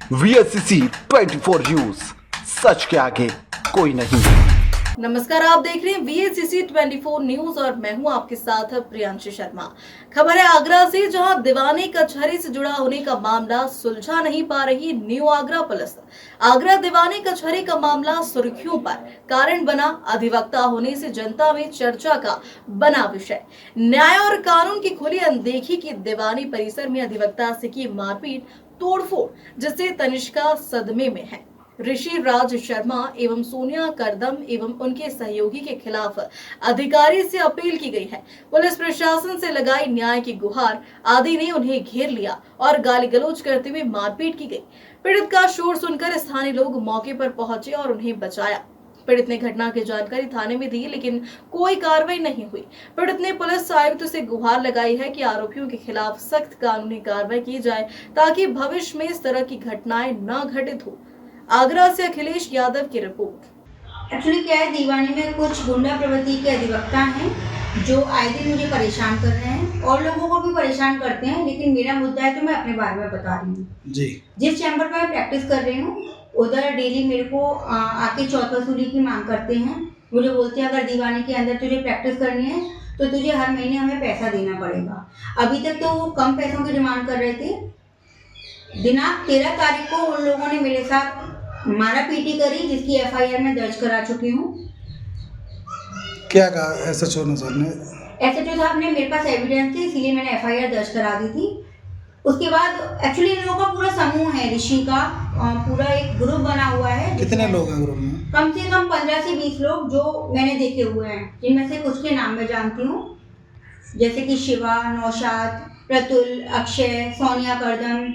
VSCC 24 news, सच के आगे कोई नहीं। नमस्कार, आप देख रहे हैं VSCC 24 न्यूज और मैं हूं आपके साथ प्रियांशी शर्मा। खबर है आगरा से, जहां दीवानी कचहरी से जुड़ा होने का मामला सुलझा नहीं पा रही न्यू आगरा पुलिस। आगरा दीवानी कचहरी का मामला सुर्खियों पर कारण बना। अधिवक्ता होने से जनता में चर्चा का बना विषय। न्याय और कानून की खुली अनदेखी की दीवानी परिसर में अधिवक्ता से की मारपीट तोड़फोड़, जिससे तनिष्का सदमे में है। ऋषि राज शर्मा एवं सोनिया करदम एवं उनके सहयोगी के खिलाफ अधिकारी से अपील की गई है। पुलिस प्रशासन से लगाई न्याय की गुहार। आदि ने उन्हें घेर लिया और गाली गलौज करते हुए मारपीट की गई। पीड़ित का शोर सुनकर स्थानीय लोग मौके पर पहुंचे और उन्हें बचाया। पीड़ित ने घटना की जानकारी थाने में दी, लेकिन कोई कार्रवाई नहीं हुई। पीड़ित ने पुलिस आयुक्त से गुहार लगाई है कि आरोपियों के खिलाफ सख्त कानूनी कार्रवाई की जाए, ताकि भविष्य में इस तरह की घटनाएं न घटित हो। आगरा से अखिलेश यादव की रिपोर्ट। एक्चुअली क्या है, दीवानी में कुछ गुंडा प्रवृत्ति के अधिवक्ता हैं जो आए दिन मुझे परेशान कर रहे हैं और लोगों को भी परेशान करते हैं। लेकिन मेरा मुद्दा है तो मैं अपने बारे में बता रही हूँ जी। जिस चैम्बर में मैं प्रैक्टिस कर रही हूँ उधर डेली मेरे को आके चौथ वसूली की मांग करते हैं। मुझे बोलते हैं अगर दीवानी के अंदर तुझे प्रैक्टिस करनी है तो तुझे हर महीने हमें पैसा देना पड़ेगा। अभी तक तो वो कम पैसों की डिमांड कर रहे थे। दिनांक 13 तारीख को उन लोगों ने मेरे साथ मारा पीटी करी, जिसकी FIR में दर्ज करा चुकी हूँ। क्या कहा SHO ने सर ने? SHO साहब ने मेरे पास एविडेंस थी, इसीलिए मैंने FIR दर्ज करा दी थी। उसके बाद एक्चुअली इन लोगों का पूरा समूह है, ऋषि का पूरा एक ग्रुप बना हुआ है। कितने लोग हैं ग्रुप में? कम से कम 15 से 20 लोग जो मैंने देखे हुए हैं, जिनमें से कुछ के नाम मैं जानती हूँ, जैसे कि शिवा, नौशाद, प्रतुल, अक्षय, सोनिया करदम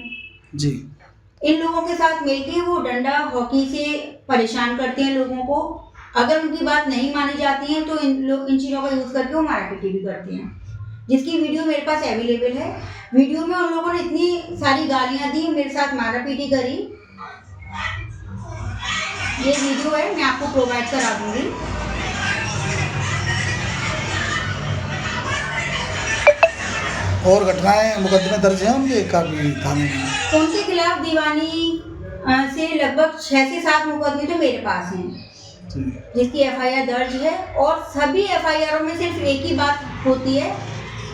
जी। इन लोगों के साथ मिलके वो डंडा हॉकी से परेशान करते हैं लोगों को। अगर उनकी बात नहीं मानी जाती है तो इन चीज़ों का यूज़ करके वो मारा पीटी भी करते हैं, जिसकी वीडियो मेरे पास अवेलेबल है। वीडियो में उन लोगों ने इतनी सारी गालियां दी, मेरे साथ मारा पीटी करी। ये वीडियो है, मैं आपको प्रोवाइड करा दूंगी। और घटनाएं मुकदमे दर्ज हैं उनके काफी थाने में? उनके खिलाफ दीवानी से लगभग 6 से 7 मुकदमे तो मेरे पास हैं, जिसकी FIR दर्ज है। और सभी FIR में सिर्फ एक ही बात होती है,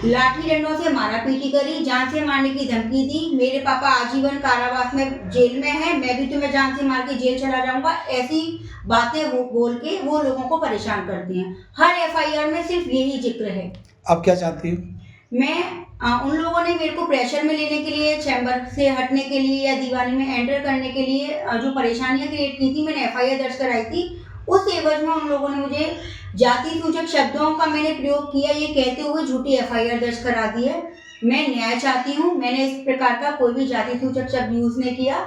लाठी डंडों से मारा पीटी करी, जान से मारने की धमकी दी, मेरे पापा आजीवन कारावास में जेल में है, मैं भी तुम्हें जान से मार के जेल चला जाऊंगा। ऐसी बातें वो बोल के वो लोगों को परेशान करते हैं। हर FIR में सिर्फ यही जिक्र है। आप क्या चाहती हो? मैं उन लोगों ने मेरे को प्रेशर में लेने के लिए, चैम्बर से हटने के लिए या दीवानी में एंटर करने के लिए जो परेशानियां क्रिएट की थी, मैंने FIR दर्ज कराई थी। उस एवज में उन लोगों ने मुझे जाति सूचक शब्दों का मैंने प्रयोग किया, ये कहते हुए झूठी FIR दर्ज करा दी है। मैं न्याय चाहती हूँ, मैंने इस प्रकार का कोई भी जाति सूचक शब्द यूज़ नहीं किया।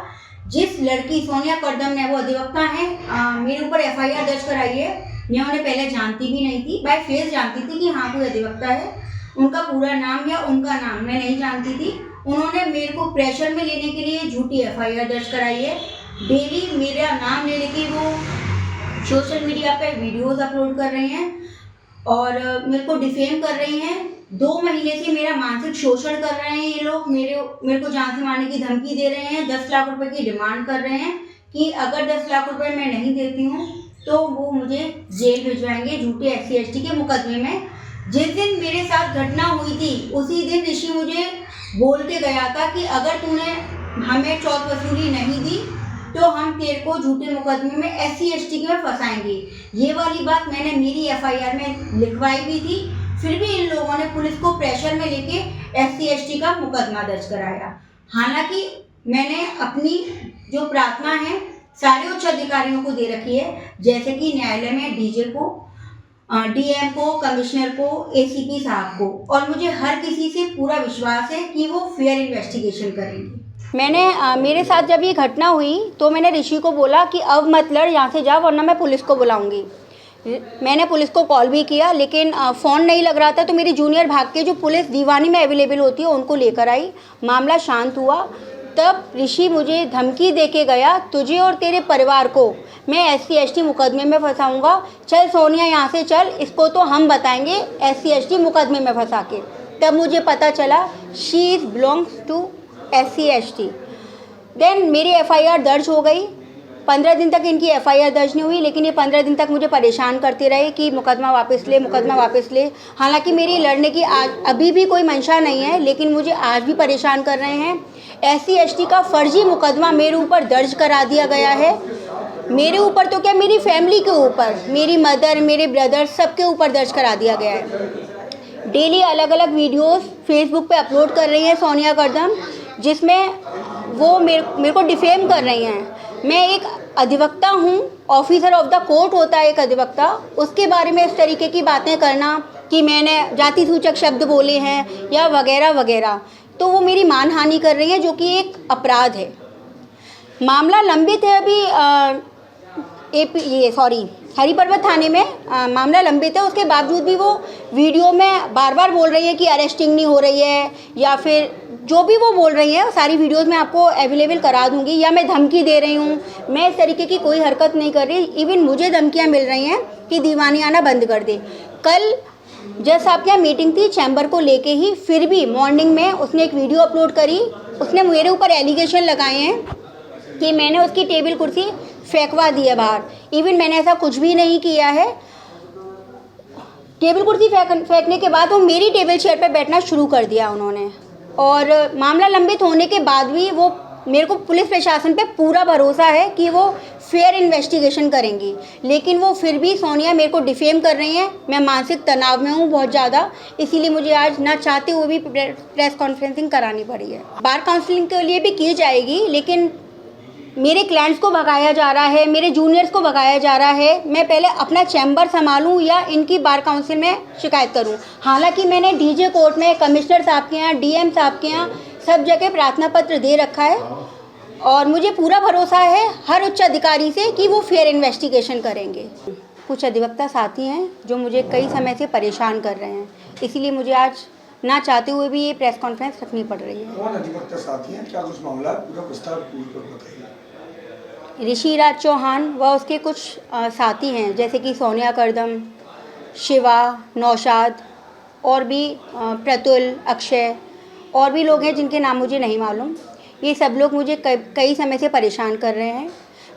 जिस लड़की सोनिया करदम ने, वो अधिवक्ता है, मेरे ऊपर FIR दर्ज कराई है, मैं उन्हें पहले जानती भी नहीं थी। बाय फेस जानती थी कि हाँ कोई अधिवक्ता है, उनका पूरा नाम या उनका नाम मैं नहीं जानती थी। उन्होंने मेरे को प्रेशर में लेने के लिए झूठी FIR दर्ज कराई है। डेली मेरा नाम ले लेके वो सोशल मीडिया पे वीडियोस अपलोड कर रहे हैं और मेरे को डिफेम कर रही हैं। 2 महीने से मेरा मानसिक शोषण कर रहे हैं ये लोग। मेरे को जान से मारने की धमकी दे रहे हैं। 10 लाख रुपए की डिमांड कर रहे हैं कि अगर 10 लाख रुपए मैं नहीं देती हूँ तो वो मुझे जेल भिजवाएंगे, झूठे SC/ST के मुकदमे में। जिस दिन मेरे साथ घटना हुई थी उसी दिन ऋषि मुझे बोल के गया था कि अगर तूने हमें चौथ वसूली नहीं दी तो हम तेरे को झूठे मुकदमे में SC/ST में फंसाएंगे। ये वाली बात मैंने मेरी FIR में लिखवाई भी थी। फिर भी इन लोगों ने पुलिस को प्रेशर में लेके SC/ST का मुकदमा दर्ज कराया। हालांकि मैंने अपनी जो प्रार्थना है सारे उच्च अधिकारियों को दे रखी है, जैसे कि न्यायालय में DJ को, DM को, कमिश्नर को, ACP साहब को, और मुझे हर किसी से पूरा विश्वास है कि वो फेयर इन्वेस्टिगेशन करेंगे। मैंने मेरे साथ जब ये घटना हुई तो मैंने ऋषि को बोला कि अब मत लड़, यहाँ से जा, वरना मैं पुलिस को बुलाऊंगी। मैंने पुलिस को कॉल भी किया, लेकिन फ़ोन नहीं लग रहा था। तो मेरी जूनियर भाग के, जो पुलिस दीवानी में अवेलेबल होती है, उनको लेकर आई। मामला शांत हुआ। तब ऋषि मुझे धमकी दे के गया, तुझे और तेरे परिवार को मैं SC/ST मुकदमे में फंसाऊंगा। चल सोनिया, यहाँ से चल, इसको तो हम बताएंगे SC/ST मुकदमे में फंसा के। तब मुझे पता चला she is belongs to SC/ST। Then मेरी FIR दर्ज हो गई। 15 दिन तक इनकी FIR दर्ज नहीं हुई, लेकिन ये 15 दिन तक मुझे परेशान करते रहे कि मुकदमा वापस ले, मुकदमा वापस ले। हालांकि मेरी लड़ने की आज अभी भी कोई मंशा नहीं है, लेकिन मुझे आज भी परेशान कर रहे हैं। SC ST का फर्जी मुकदमा मेरे ऊपर दर्ज करा दिया गया है। मेरे ऊपर तो क्या, मेरी फैमिली के ऊपर, मेरी मदर, मेरे ब्रदर, सबके ऊपर दर्ज करा दिया गया है। डेली अलग अलग वीडियोस फेसबुक पे अपलोड कर रही हैं सोनिया कर्दम, जिसमें वो मेरे को डिफेम कर रही हैं। मैं एक अधिवक्ता हूँ, ऑफिसर ऑफ द कोर्ट होता है एक अधिवक्ता, उसके बारे में इस तरीके की बातें करना कि मैंने जाति सूचक शब्द बोले हैं या वगैरह वगैरह, तो वो मेरी मानहानि कर रही है, जो कि एक अपराध है। मामला लंबित है अभी हरी पर्वत थाने में मामला लंबित है। उसके बावजूद भी वो वीडियो में बार बार बोल रही है कि अरेस्टिंग नहीं हो रही है, या फिर जो भी वो बोल रही है सारी वीडियोस मैं आपको अवेलेबल करा दूंगी, या मैं धमकी दे रही हूँ। मैं इस तरीके की कोई हरकत नहीं कर रही। इवन मुझे धमकियाँ मिल रही हैं कि दीवानी आना बंद कर दे। कल जज साहब के यहाँ मीटिंग थी चैम्बर को लेके ही, फिर भी मॉर्निंग में उसने एक वीडियो अपलोड करी। उसने मेरे ऊपर एलिगेशन लगाए हैं कि मैंने उसकी टेबल कुर्सी फेंकवा दी है बाहर। इवन मैंने ऐसा कुछ भी नहीं किया है। टेबल कुर्सी फेंकने के बाद वो मेरी टेबल चेयर पे बैठना शुरू कर दिया उन्होंने। और मामला लंबित होने के बाद भी वो मेरे को, पुलिस प्रशासन पे पूरा भरोसा है कि वो फेयर इन्वेस्टिगेशन करेंगी, लेकिन वो फिर भी सोनिया मेरे को डिफेम कर रही हैं। मैं मानसिक तनाव में हूँ बहुत ज़्यादा, इसीलिए मुझे आज ना चाहते हुए भी प्रेस कॉन्फ्रेंसिंग करानी पड़ी है। बार काउंसलिंग के लिए भी की जाएगी, लेकिन मेरे क्लाइंट्स को भगाया जा रहा है, मेरे जूनियर्स को भगाया जा रहा है। मैं पहले अपना चैम्बर संभालूं या इनकी बार काउंसिल में शिकायत करूं। हालांकि मैंने डीजे कोर्ट में, कमिश्नर साहब के यहाँ, DM साहब के यहाँ सब जगह प्रार्थना पत्र दे रखा है, और मुझे पूरा भरोसा है हर उच्च अधिकारी से कि वो फेयर इन्वेस्टिगेशन करेंगे। कुछ अधिवक्ता साथी हैं जो मुझे कई समय से परेशान कर रहे हैं, इसीलिए मुझे आज ना चाहते हुए भी ये प्रेस कॉन्फ्रेंस रखनी पड़ रही है। कौन अधिवक्ता साथी हैं, क्या कुछ मामला है, पूरा विस्तार बताइए। ऋषि राज चौहान व उसके कुछ साथी हैं, जैसे कि सोनिया कर्दम, शिवा, नौशाद, और भी प्रतुल, अक्षय, और भी लोग हैं जिनके नाम मुझे नहीं मालूम। ये सब लोग मुझे कई समय से परेशान कर रहे हैं,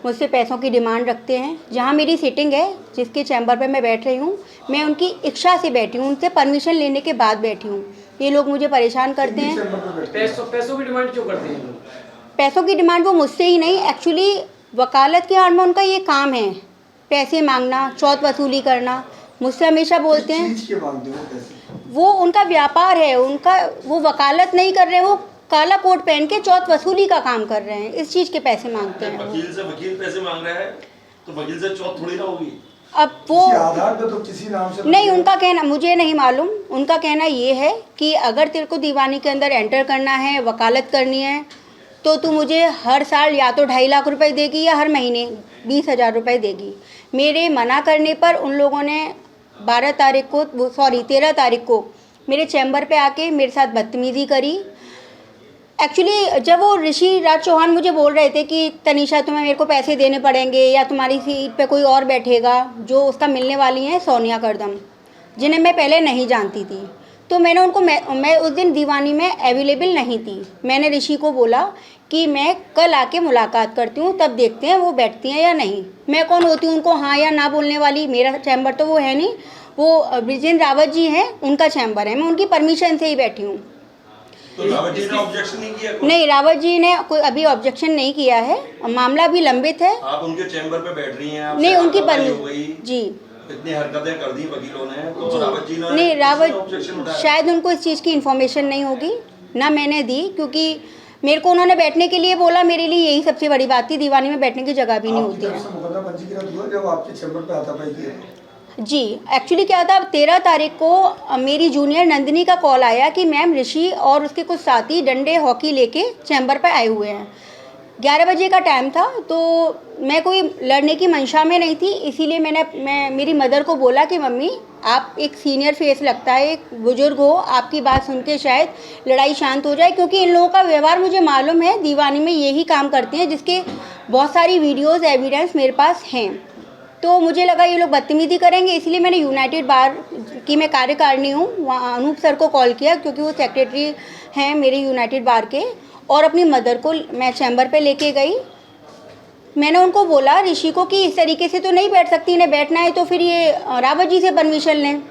मुझसे पैसों की डिमांड रखते हैं। जहाँ मेरी सीटिंग है, जिसके चैम्बर पर मैं बैठ रही हूँ, मैं उनकी इच्छा से बैठी हूँ, उनसे परमिशन लेने के बाद बैठी हूँ। ये लोग मुझे परेशान करते हैं। पैसों की डिमांड क्यों करते हैं लोग? पैसों की डिमांड वो मुझसे ही नहीं, एक्चुअली वकालत के आड़ में उनका ये काम है, पैसे मांगना, चौथ वसूली करना। मुझसे हमेशा बोलते हैं, वो उनका व्यापार है, उनका, वो वकालत नहीं कर रहे, वो काला कोट पहन के चौथ वसूली का काम कर रहे हैं, इस चीज़ के पैसे मांगते हैं। वकील से वकील पैसे मांग रहा है तो वकील से चौथ थोड़ी ना होगी। अब वो आधार पे तो किसी नाम से नहीं, उनका कहना मुझे नहीं मालूम। उनका कहना ये है कि अगर तेरे को दीवानी के अंदर एंटर करना है, वकालत करनी है, तो तू मुझे हर साल या तो 2.5 लाख रुपए देगी या हर महीने 20,000 रुपये देगी। मेरे मना करने पर उन लोगों ने 13 तारीख को मेरे चैम्बर पे आके मेरे साथ बदतमीज़ी करी। एक्चुअली जब वो ऋषि राज चौहान मुझे बोल रहे थे कि तनीषा तुम्हें मेरे को पैसे देने पड़ेंगे या तुम्हारी सीट पे कोई और बैठेगा, जो उसका मिलने वाली हैं सोनिया कर्दम, जिन्हें मैं पहले नहीं जानती थी, तो मैंने उनको, मैं उस दिन दीवानी में अवेलेबल नहीं थी। मैंने ऋषि को बोला कि मैं कल आके मुलाकात करती हूँ, तब देखते हैं वो बैठती हैं या नहीं। मैं कौन होती हूँ उनको हाँ या ना बोलने वाली? मेरा चैम्बर तो वो है नहीं, वो ब्रिजेंद्र रावत जी हैं, उनका चैम्बर है, मैं उनकी परमिशन से ही बैठी हूँ। तो रावत जी ने ऑब्जेक्शन नहीं किया? नहीं, रावत जी ने कोई अभी ऑब्जेक्शन नहीं किया है, मामला भी लंबित है। आप उनके चैम्बर पे बैठ रही हैं, नहीं, उनकी परमिशन जी, इतनी हरकतें कर दी वकीलों ने, तो रावत जी ने नहीं, रावत ऑब्जेक्शन उठाया? शायद उनको इस चीज़ की इन्फॉर्मेशन नहीं होगी, ना मैंने दी, क्योंकि मेरे को उन्होंने बैठने के लिए बोला। मेरे लिए यही सबसे बड़ी बात थी, दीवानी में बैठने की जगह भी नहीं होती है। मुकदमा पंजीकृत हुआ जब आपके चैम्बर पे हाथापाई किया? जी, एक्चुअली क्या था, 13 तारीख को मेरी जूनियर नंदिनी का कॉल आया कि मैम ऋषि और उसके कुछ साथी डंडे हॉकी लेके चैम्बर पर आए हुए हैं। 11 बजे का टाइम था, तो मैं कोई लड़ने की मंशा में नहीं थी, इसीलिए मैं मेरी मदर को बोला कि मम्मी आप एक सीनियर फेस लगता है, एक बुजुर्ग हो, आपकी बात सुन के शायद लड़ाई शांत हो जाए, क्योंकि इन लोगों का व्यवहार मुझे मालूम है, दीवानी में यही काम करते हैं, जिसके बहुत सारी वीडियोस एविडेंस मेरे पास हैं। तो मुझे लगा ये लोग बदतमीज़ी करेंगे, इसलिए मैंने यूनाइटेड बार की मैं कार्यकारिणी हूँ, वहाँ अनूप सर को कॉल किया, क्योंकि वो सेक्रेटरी हैं मेरे यूनाइटेड बार के, और अपनी मदर को मैं चैम्बर पे लेके गई। मैंने उनको बोला ऋषि को कि इस तरीके से तो नहीं बैठ सकती, इन्हें बैठना है तो फिर ये रावत जी से परमिशन लें।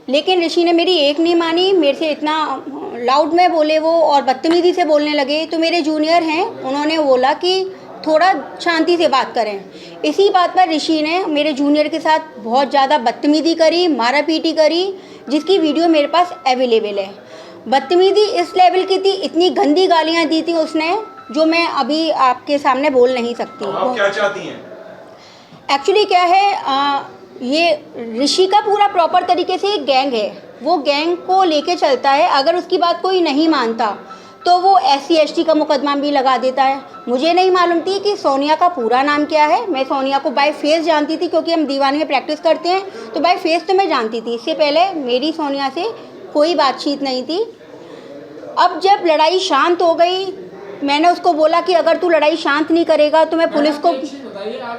लेकिन ऋषि ने मेरी एक नहीं मानी, मेरे से इतना लाउड में बोले वो और बदतमीज़ी से बोलने लगे। तो मेरे जूनियर हैं, उन्होंने बोला कि थोड़ा शांति से बात करें। इसी बात पर ऋषि ने मेरे जूनियर के साथ बहुत ज़्यादा बदतमीज़ी करी, मारा पीटी करी, जिसकी वीडियो मेरे पास अवेलेबल है। बदतमीज़ी इस लेवल की थी, इतनी गंदी गालियाँ दी थी उसने जो मैं अभी आपके सामने बोल नहीं सकती। तो आप क्या चाहती हैं? एक्चुअली क्या है, ये ऋषि का पूरा प्रॉपर तरीके से एक गैंग है, वो गैंग को लेके चलता है। अगर उसकी बात कोई नहीं मानता तो वो SC ST का मुकदमा भी लगा देता है। मुझे नहीं मालूम थी कि सोनिया का पूरा नाम क्या है। मैं सोनिया को बाय फेस जानती थी क्योंकि हम दीवानी में प्रैक्टिस करते हैं, तो बाय फेस तो मैं जानती थी। इससे पहले मेरी सोनिया से कोई बातचीत नहीं थी। अब जब लड़ाई शांत हो गई, मैंने उसको बोला कि अगर तू लड़ाई शांत नहीं करेगा तो मैं पुलिस को